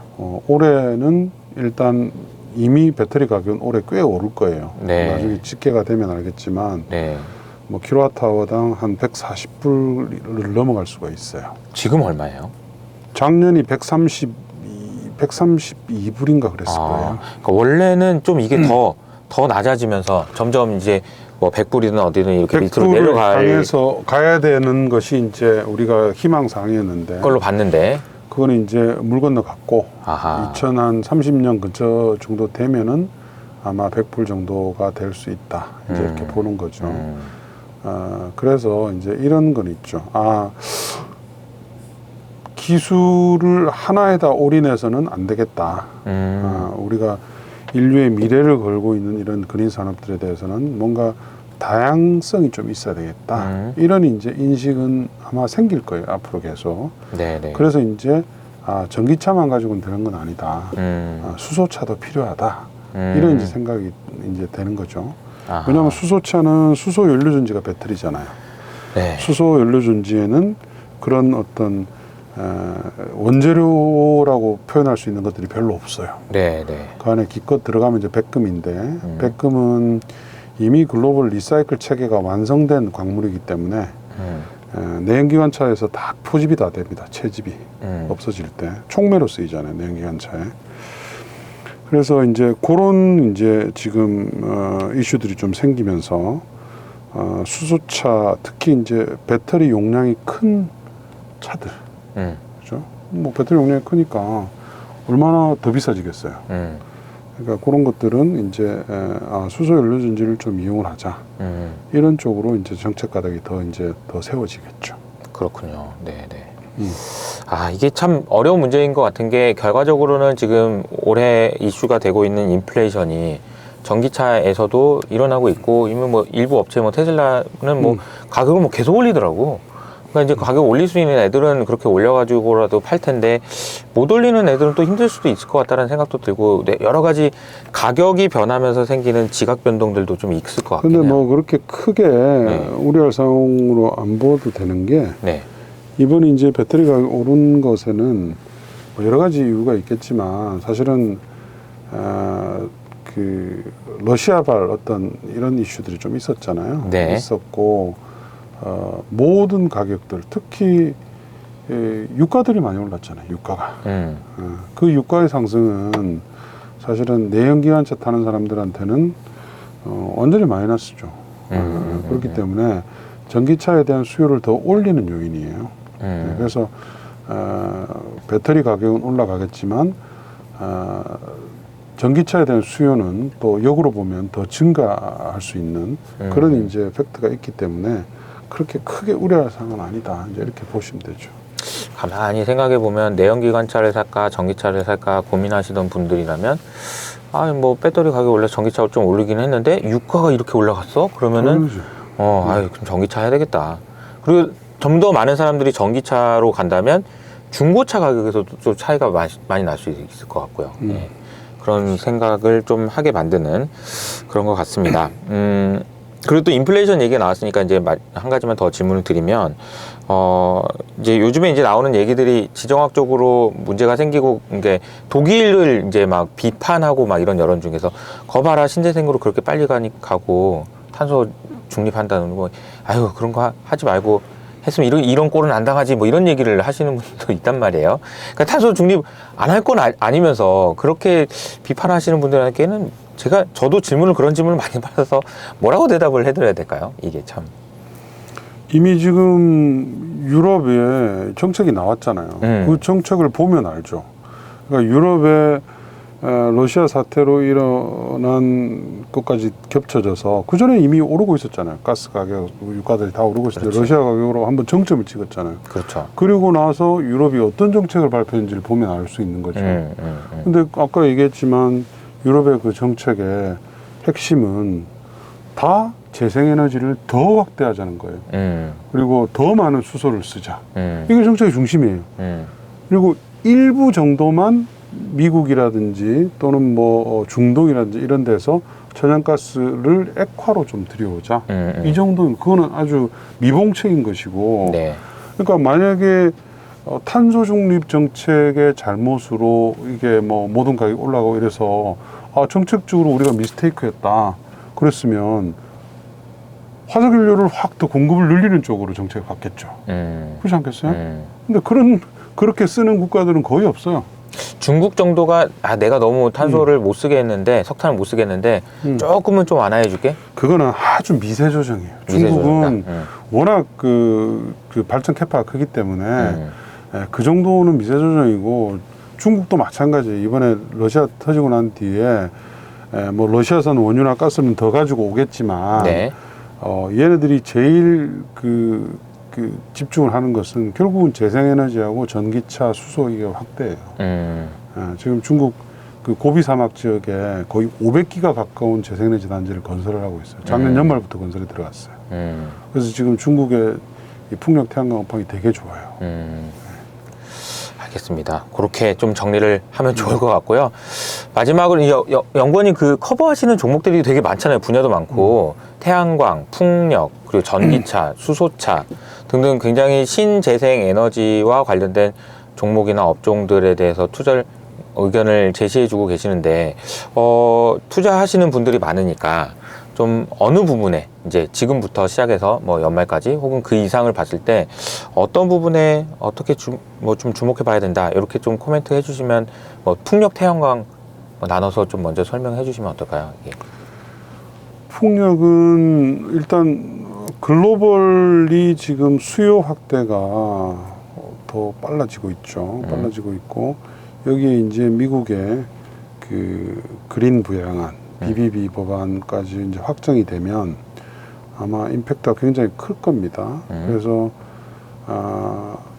S2: 올해는 일단 이미 배터리 가격은 올해 꽤 오를 거예요.
S1: 네.
S2: 나중에 집계가 되면 알겠지만
S1: 네.
S2: 뭐 킬로와트아워당 한 140불을 넘어갈 수가 있어요.
S1: 지금 얼마예요?
S2: 작년이 132불인가 그랬을 거예요.
S1: 그러니까 원래는 좀 이게 더 낮아지면서 점점 이제 뭐 100불이든 어디든 이렇게 밑으로
S2: 100불을
S1: 내려갈
S2: 향해서 가야 되는 것이 이제 우리가 희망사항이었는데
S1: 걸로 봤는데.
S2: 그거는 이제 물 건너 갔고
S1: 아하.
S2: 2030년 근처 정도 되면은 아마 100불 정도가 될 수 있다. 이제 이렇게 보는 거죠. 그래서 이제 이런 건 있죠. 기술을 하나에다 올인해서는 안 되겠다. 우리가 인류의 미래를 걸고 있는 이런 그린 산업들에 대해서는 뭔가 다양성이 좀 있어야 되겠다. 이런 이제 인식은 아마 생길 거예요. 앞으로 계속.
S1: 네네.
S2: 그래서 이제 전기차만 가지고는 되는 건 아니다. 수소차도 필요하다. 이런 이제 생각이 이제 되는 거죠.
S1: 아하.
S2: 왜냐하면 수소차는 수소 연료전지가 배터리잖아요.
S1: 네.
S2: 수소 연료전지에는 그런 어떤 원재료라고 표현할 수 있는 것들이 별로 없어요.
S1: 네네.
S2: 그 안에 기껏 들어가면 이제 백금인데 백금은 이미 글로벌 리사이클 체계가 완성된 광물이기 때문에 내연기관차에서 다 포집이 다 됩니다. 채집이 없어질 때 총매로 쓰이잖아요. 내연기관차에. 그래서 이제 그런 이제 지금 이슈들이 좀 생기면서 수소차 특히 이제 배터리 용량이 큰 차들, 그죠? 뭐 배터리 용량이 크니까 얼마나 더 비싸지겠어요. 그러니까 그런 것들은 이제 수소 연료 전지를 좀 이용을 하자. 이런 쪽으로 이제 정책 가닥이 더 세워지겠죠.
S1: 그렇군요. 네네. 이게 참 어려운 문제인 것 같은 게 결과적으로는 지금 올해 이슈가 되고 있는 인플레이션이 전기차에서도 일어나고 있고 이미 뭐 일부 업체 뭐 테슬라는 뭐 가격을 뭐 계속 올리더라고. 그러니까 이제 가격 올릴 수 있는 애들은 그렇게 올려가지고라도 팔 텐데 못 올리는 애들은 또 힘들 수도 있을 것 같다는 생각도 들고 여러 가지 가격이 변하면서 생기는 지각 변동들도 좀 있을 것 같긴 해요.
S2: 근데 뭐 그렇게 크게 우려할 상황으로 안 보도 되는 게
S1: 네.
S2: 이번에 이제 배터리가 오른 것에는 뭐 여러 가지 이유가 있겠지만 사실은 그 러시아발 어떤 이런 이슈들이 좀 있었잖아요.
S1: 네.
S2: 있었고 모든 가격들 특히 유가들이 많이 올랐잖아요. 유가가. 그 유가의 상승은 사실은 내연기관차 타는 사람들한테는 완전히 마이너스죠. 그렇기 때문에 전기차에 대한 수요를 더 올리는 요인이에요. 그래서 배터리 가격은 올라가겠지만 전기차에 대한 수요는 또 역으로 보면 더 증가할 수 있는 그런 이제 팩트가 있기 때문에 그렇게 크게 우려할 상황은 아니다. 이제 이렇게 보시면 되죠.
S1: 가만히 생각해 보면 내연기관차를 살까 전기차를 살까 고민하시던 분들이라면 뭐 배터리 가격 원래 전기차가 좀 오르긴 했는데 유가가 이렇게 올라갔어? 그러면은 그럼 전기차 해야 되겠다. 그리고 좀 더 많은 사람들이 전기차로 간다면 중고차 가격에서도 좀 차이가 많이 날 수 있을 것 같고요. 네. 그런 생각을 좀 하게 만드는 그런 것 같습니다. 그리고 또 인플레이션 얘기가 나왔으니까 이제 한 가지만 더 질문을 드리면 이제 요즘에 이제 나오는 얘기들이 지정학적으로 문제가 생기고 이게 독일을 이제 막 비판하고 막 이런 여론 중에서 거봐라 신재생으로 그렇게 빨리 가고 탄소 중립한다는 거 그런 거 하지 말고 했으면 이런 꼴은 안 당하지 뭐 이런 얘기를 하시는 분도 있단 말이에요. 그러니까 탄소 중립 안 할 건 아니면서 그렇게 비판하시는 분들에게는 저도 그런 질문을 많이 받아서 뭐라고 대답을 해드려야 될까요? 이게 참.
S2: 이미 지금 유럽에 정책이 나왔잖아요. 그 정책을 보면 알죠. 그러니까 유럽에 러시아 사태로 일어난 것까지 겹쳐져서 그 전에 이미 오르고 있었잖아요. 가스 가격, 유가들이 다 오르고 있었죠.
S1: 그렇죠.
S2: 러시아 가격으로 한번 정점을 찍었잖아요.
S1: 그렇죠.
S2: 그리고 나서 유럽이 어떤 정책을 발표했는지를 보면 알 수 있는 거죠. 근데 아까 얘기했지만 유럽의 그 정책의 핵심은 다 재생에너지를 더 확대하자는 거예요. 그리고 더 많은 수소를 쓰자. 이게 정책의 중심이에요. 그리고 일부 정도만 미국이라든지 또는 뭐 중동이라든지 이런 데서 천연가스를 액화로 좀 들여오자. 이 정도는 그거는 아주 미봉책인 것이고.
S1: 네.
S2: 그러니까 만약에 탄소 중립 정책의 잘못으로 이게 뭐 모든 가격이 올라가고 이래서 정책적으로 우리가 미스테이크했다. 그랬으면 화석연료를 확 더 공급을 늘리는 쪽으로 정책을 갔겠죠. 그렇지 않겠어요? 근데 그렇게 쓰는 국가들은 거의 없어요.
S1: 중국 정도가 내가 너무 탄소를 못 쓰게 했는데 석탄을 못 쓰게 했는데 조금은 좀 완화해 줄게.
S2: 그거는 아주 미세 조정이에요.
S1: 미세
S2: 중국은
S1: 조정이다.
S2: 워낙 그 발전 캐파가 크기 때문에 그 정도는 미세 조정이고 중국도 마찬가지예요. 이번에 러시아 터지고 난 뒤에 뭐 러시아산 원유나 가스는 더 가지고 오겠지만
S1: 네.
S2: 얘네들이 제일 집중을 하는 것은 결국은 재생에너지하고 전기차, 수소 이게 확대예요. 지금 중국 그 고비 사막 지역에 거의 500기가 가까운 재생에너지 단지를 건설을 하고 있어요. 작년 연말부터 건설에 들어갔어요. 그래서 지금 중국의 이 풍력 태양광 업황이 되게 좋아요.
S1: 알겠습니다. 그렇게 좀 정리를 하면 좋을 것 같고요. 마지막으로 연구원님 그 커버하시는 종목들이 되게 많잖아요. 분야도 많고 태양광, 풍력, 그리고 전기차, 수소차 등등 굉장히 신재생 에너지와 관련된 종목이나 업종들에 대해서 투자 의견을 제시해주고 계시는데 투자하시는 분들이 많으니까 좀 어느 부분에 이제 지금부터 시작해서 뭐 연말까지 혹은 그 이상을 봤을 때 어떤 부분에 어떻게 좀 주목해 봐야 된다 이렇게 좀 코멘트 해주시면 뭐 풍력, 태양광 나눠서 좀 먼저 설명해 주시면 어떨까요? 이게.
S2: 풍력은 일단 글로벌리 지금 수요 확대가 더 빨라지고 있죠. 빨라지고 있고 여기에 이제 미국의 그 그린 부양안, BBB 법안까지 이제 확정이 되면 아마 임팩트가 굉장히 클 겁니다. 그래서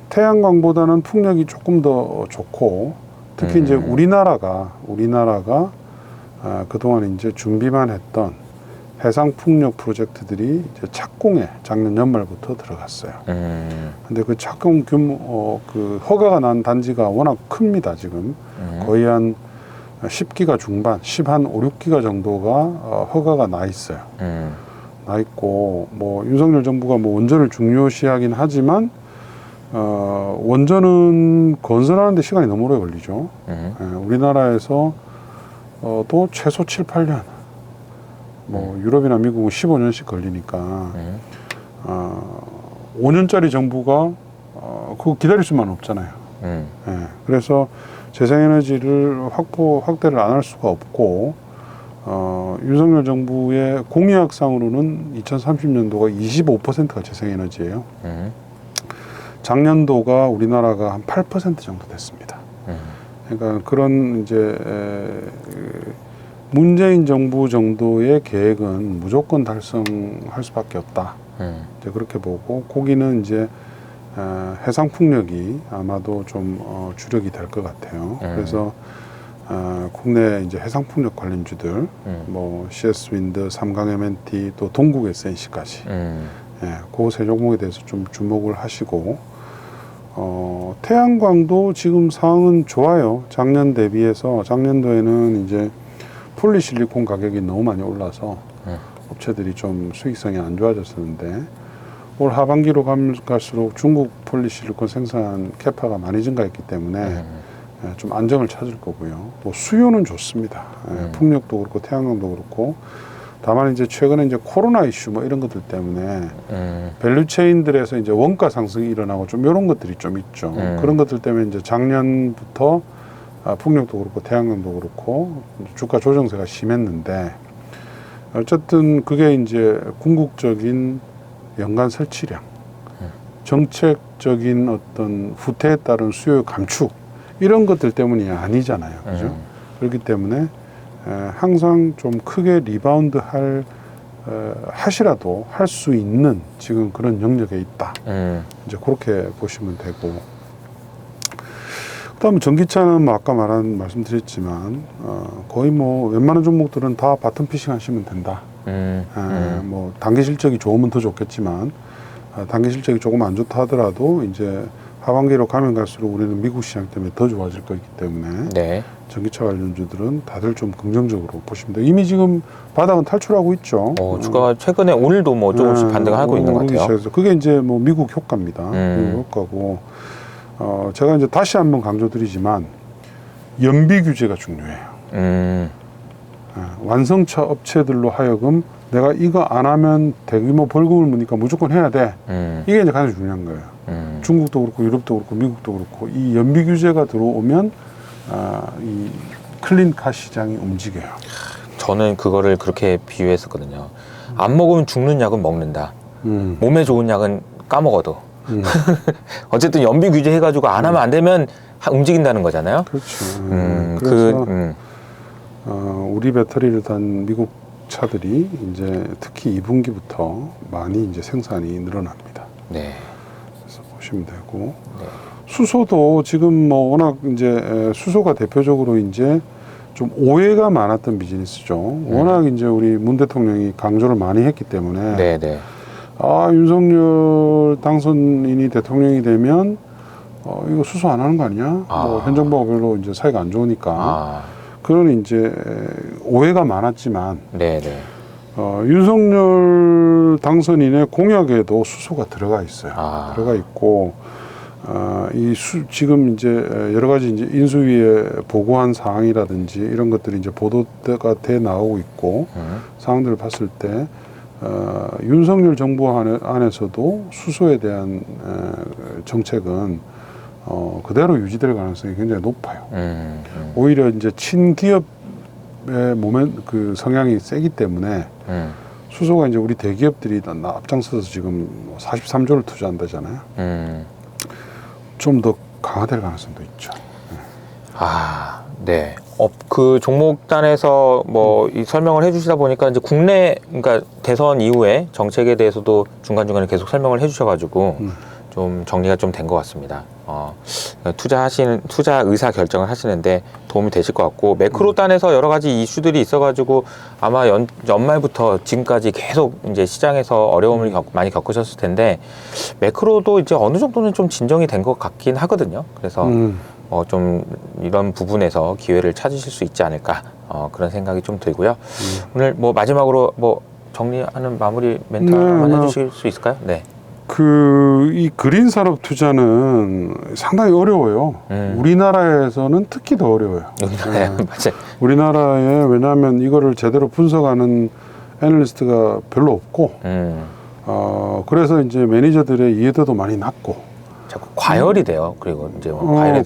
S2: 태양광보다는 풍력이 조금 더 좋고 특히 이제 우리나라가 그동안 이제 준비만 했던 해상 풍력 프로젝트들이 이제 착공에 작년 연말부터 들어갔어요. 근데 그 착공 규모, 그 허가가 난 단지가 워낙 큽니다, 지금. 거의 한 10기가 중반, 10한 5, 6기가 정도가 허가가 나 있어요. 나 있고, 뭐, 윤석열 정부가 뭐 원전을 중요시하긴 하지만, 원전은 건설하는데 시간이 너무 오래 걸리죠. 우리나라에서 또 최소 7, 8년. 뭐 유럽이나 미국은 15년씩 걸리니까 5년짜리 정부가 그거 기다릴 수만 없잖아요. 그래서 재생에너지를 확대를 안 할 수가 없고 윤석열 정부의 공약상으로는 2030년도가 25%가 재생에너지예요. 작년도가 우리나라가 한 8% 정도 됐습니다. 그러니까 그런 이제 문재인 정부 정도의 계획은 무조건 달성할 수밖에 없다. 이제 그렇게 보고 거기는 이제 해상 풍력이 아마도 좀 주력이 될 것 같아요. 그래서 국내 이제 해상 풍력 관련주들, 뭐 CS 윈드, 삼강 M&T, 또 동국 SNC까지, 그 세 종목에 대해서 좀 주목을 하시고 태양광도 지금 상황은 좋아요. 작년 대비해서 작년도에는 이제 폴리실리콘 가격이 너무 많이 올라서 업체들이 좀 수익성이 안 좋아졌었는데 올 하반기로 갈수록 중국 폴리실리콘 생산 캐파가 많이 증가했기 때문에 좀 안정을 찾을 거고요. 또 수요는 좋습니다. 풍력도 그렇고 태양광도 그렇고 다만 이제 최근에 이제 코로나 이슈 뭐 이런 것들 때문에 밸류 체인들에서 이제 원가 상승이 일어나고 좀 이런 것들이 좀 있죠. 그런 것들 때문에 이제 작년부터 풍력도 그렇고 태양광도 그렇고 주가 조정세가 심했는데 어쨌든 그게 이제 궁극적인 연간 설치량, 정책적인 어떤 후퇴에 따른 수요 감축 이런 것들 때문이 아니잖아요. 그죠? 그렇기 때문에 항상 좀 크게 리바운드 하시라도 할 수 있는 지금 그런 영역에 있다. 이제 그렇게 보시면 되고. 그다음에 전기차는 뭐 아까 말씀드렸지만 거의 뭐 웬만한 종목들은 다 바텀 피싱 하시면 된다. 뭐 단기 실적이 좋으면 더 좋겠지만 단기 실적이 조금 안 좋다 하더라도 이제 하반기로 가면 갈수록 우리는 미국 시장 때문에 더 좋아질 거기 때문에
S1: 네.
S2: 전기차 관련주들은 다들 좀 긍정적으로 보시면 돼요. 이미 지금 바닥은 탈출하고 있죠.
S1: 주가가 최근에 오늘도 뭐 조금씩 반등하고 있는 것 같아요.
S2: 시작해서 그게 이제 뭐 미국 효과입니다. 미국 효과고 제가 이제 다시 한번 강조드리지만 연비 규제가 중요해요. 완성차 업체들로 하여금 내가 이거 안 하면 대규모 벌금을 물으니까 무조건 해야 돼. 이게 이제 가장 중요한 거예요. 중국도 그렇고 유럽도 그렇고 미국도 그렇고 이 연비 규제가 들어오면 이 클린카 시장이 움직여요.
S1: 저는 그거를 그렇게 비유했었거든요. 안 먹으면 죽는 약은 먹는다. 몸에 좋은 약은 까먹어도. 어쨌든 연비 규제 해가지고 안 하면 안 되면 움직인다는 거잖아요.
S2: 그렇죠. 그래서 우리 배터리를 단 미국 차들이 이제 특히 2분기부터 많이 이제 생산이 늘어납니다.
S1: 네.
S2: 그래서 보시면 되고 수소도 지금 뭐 워낙 이제 수소가 대표적으로 이제 좀 오해가 많았던 비즈니스죠. 워낙 이제 우리 문 대통령이 강조를 많이 했기 때문에
S1: 네네.
S2: 윤석열 당선인이 대통령이 되면 이거 수소 안 하는 거 아니야? 뭐 현 정부가 별로 이제 사이가 안 좋으니까 그런 이제 오해가 많았지만
S1: 네네.
S2: 윤석열 당선인의 공약에도 수소가 들어가 있어요. 들어가 있고 지금 이제 여러 가지 이제 인수위에 보고한 사항이라든지 이런 것들이 이제 보도가 돼 나오고 있고 사항들을 봤을 때 윤석열 정부 안에서도 수소에 대한 정책은 그대로 유지될 가능성이 굉장히 높아요. 오히려 이제 친기업의 그 성향이 세기 때문에 수소가 이제 우리 대기업들이 앞장서서 지금 43조를 투자한다잖아요. 좀 더 강화될 가능성도 있죠.
S1: 네. 그 종목단에서 뭐 이 설명을 해주시다 보니까 이제 국내, 그러니까 대선 이후에 정책에 대해서도 중간중간에 계속 설명을 해주셔가지고 좀 정리가 좀 된 것 같습니다. 투자 의사 결정을 하시는데 도움이 되실 것 같고, 매크로 단에서 여러 가지 이슈들이 있어가지고 아마 연말부터 지금까지 계속 이제 시장에서 어려움을 많이 겪으셨을 텐데, 매크로도 이제 어느 정도는 좀 진정이 된 것 같긴 하거든요. 그래서 좀 이런 부분에서 기회를 찾으실 수 있지 않을까, 그런 생각이 좀 들고요. 오늘 뭐 마지막으로 뭐 정리하는 마무리 멘트 한번 해주실 수 있을까요? 네.
S2: 이 그린 산업 투자는 상당히 어려워요. 우리나라에서는 특히 더 어려워요.
S1: 맞아요.
S2: 우리나라에, 왜냐하면 이거를 제대로 분석하는 애널리스트가 별로 없고, 그래서 이제 매니저들의 이해도도 많이 낮고,
S1: 자꾸 과열이 돼요. 그리고 이제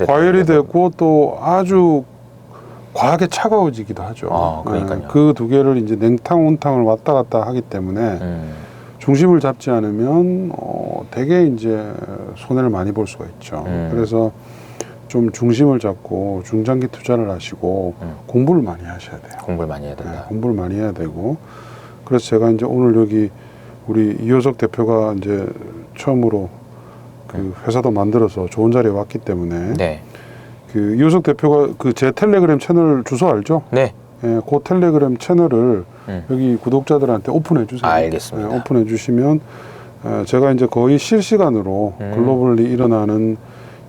S2: 과열이 되고 또 아주 과하게 차가워지기도 하죠.
S1: 그러니까요.
S2: 그 두 개를 이제 냉탕, 온탕을 왔다 갔다 하기 때문에 중심을 잡지 않으면 되게 이제 손해를 많이 볼 수가 있죠. 그래서 좀 중심을 잡고 중장기 투자를 하시고 공부를 많이 하셔야 돼요.
S1: 공부를 많이 해야 된다.
S2: 공부를 많이 해야 되고, 그래서 제가 이제 오늘 여기 우리 이효석 대표가 이제 처음으로 그 회사도 만들어서 좋은 자리에 왔기 때문에
S1: 네.
S2: 그 이효석 대표가 그 제 텔레그램 채널 주소 알죠?
S1: 네.
S2: 예, 그 텔레그램 채널을 여기 구독자들한테 오픈해 주세요.
S1: 알겠습니다.
S2: 오픈해 주시면 제가 이제 거의 실시간으로 글로벌리 일어나는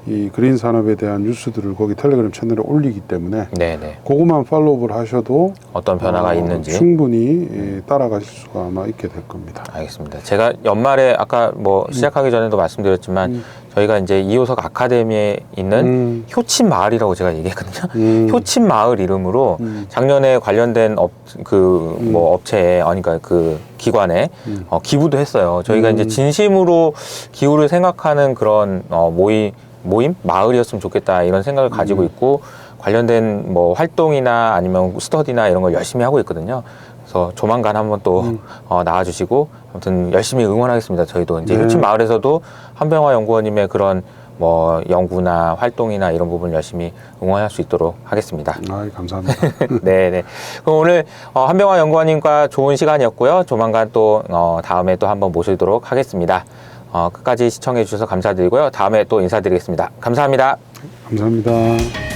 S2: 이 그린 산업에 대한 뉴스들을 거기 텔레그램 채널에 올리기 때문에
S1: 네네.
S2: 그것만 팔로우를 하셔도
S1: 어떤 변화가 있는지
S2: 충분히 따라가실 수가 아마 있게 될 겁니다.
S1: 알겠습니다. 제가 연말에 아까 뭐 시작하기 전에도 말씀드렸지만 저희가 이제 이호석 아카데미에 있는 효친 마을이라고 제가 얘기했거든요. 효친 마을 이름으로 작년에 관련된 뭐 업체에, 그러니까 그 기관에 기부도 했어요. 저희가 이제 진심으로 기후를 생각하는 그런 모임 마을이었으면 좋겠다, 이런 생각을 가지고 있고, 관련된 뭐 활동이나 아니면 스터디나 이런 걸 열심히 하고 있거든요. 그래서 조만간 한번 또 나와주시고 아무튼 열심히 응원하겠습니다. 저희도 이제
S2: 네.
S1: 효친 마을에서도 한병화 연구원님의 그런 뭐 연구나 활동이나 이런 부분 열심히 응원할 수 있도록 하겠습니다.
S2: 아, 감사합니다.
S1: 네네. 그럼 오늘 한병화 연구원님과 좋은 시간이었고요. 조만간 또 다음에 또 한번 모시도록 하겠습니다. 끝까지 시청해 주셔서 감사드리고요. 다음에 또 인사드리겠습니다. 감사합니다.
S2: 감사합니다.